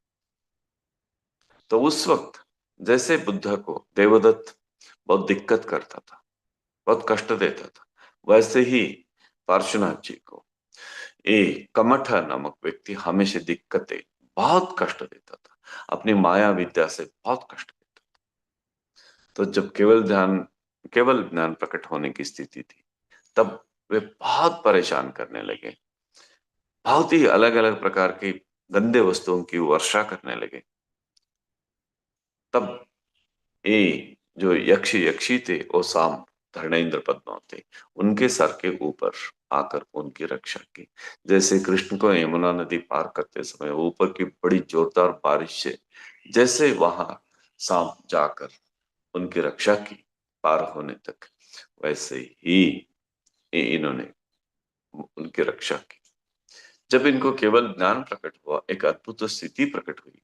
Speaker 2: तो उस वक्त जैसे बुद्ध को देवदत्त बहुत दिक्कत करता था, बहुत कष्ट देता था, वैसे ही पार्श्वनाथ जी को ये कमठ नामक व्यक्ति हमेशा दिक्कतें, बहुत कष्ट देता था, अपनी माया विद्या से बहुत कष्ट देता था। तो जब केवल ज्ञान प्रकट होने की स्थिति थी, तब वे बहुत परेशान करने लगे, बहुत ही अलग अलग प्रकार की गंदे वस्तुओं की वर्षा करने लगे। तब ये जो यक्षी थे वो साम धर्मेंद्र पद्मा थे, उनके सर के ऊपर आकर उनकी रक्षा की। जैसे कृष्ण को यमुना नदी पार करते समय ऊपर की बड़ी जोरदार बारिश से जैसे वहां साम जाकर उनकी रक्षा की पार होने तक, वैसे ही इन्होंने उनकी रक्षा की। जब इनको केवल ज्ञान प्रकट हुआ, एक अद्भुत स्थिति प्रकट हुई,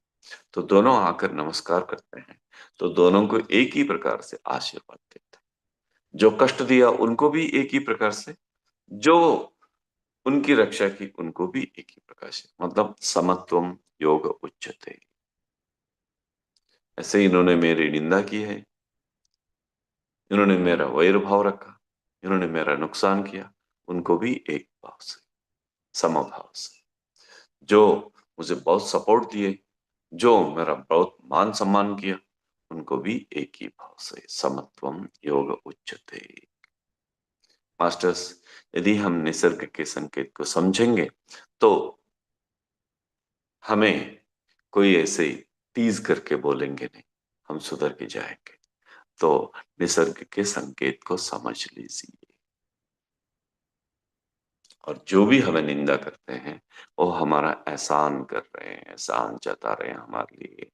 Speaker 2: तो दोनों आकर नमस्कार करते हैं, तो दोनों को एक ही प्रकार से आशीर्वाद देते हैं। जो कष्ट दिया उनको भी एक ही प्रकार से, जो उनकी रक्षा की उनको भी एक ही प्रकार से, मतलब समत्वम योग उच्यते। ऐसे इन्होंने मेरी निंदा की है, इन्होंने मेरा वैर भाव रखा, इन्होंने मेरा नुकसान किया, उनको भी एक भाव से, समभाव से। जो मुझे बहुत सपोर्ट दिए, जो मेरा बहुत मान सम्मान किया, उनको भी एक ही भाव से, समत्वम योग उच्यते। मास्टर्स, यदि हम निसर्ग के संकेत को समझेंगे तो हमें कोई ऐसे टीज करके बोलेंगे नहीं, हम सुधर के जाएंगे। तो निसर्ग के संकेत को समझ लीजिए, और जो भी हमें निंदा करते हैं वो हमारा एहसान कर रहे हैं, एहसान जता रहे हैं हमारे लिए,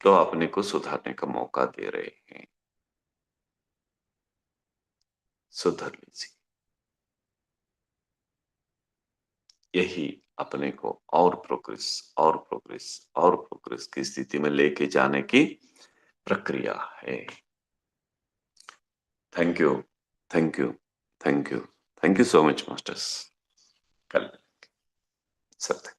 Speaker 2: तो अपने को सुधारने का मौका दे रहे हैं। सुधर लीजिए, यही अपने को और प्रोग्रेस की स्थिति में लेके जाने की प्रक्रिया है। Thank you, thank you, thank you, thank you so much masters. कल सत्य।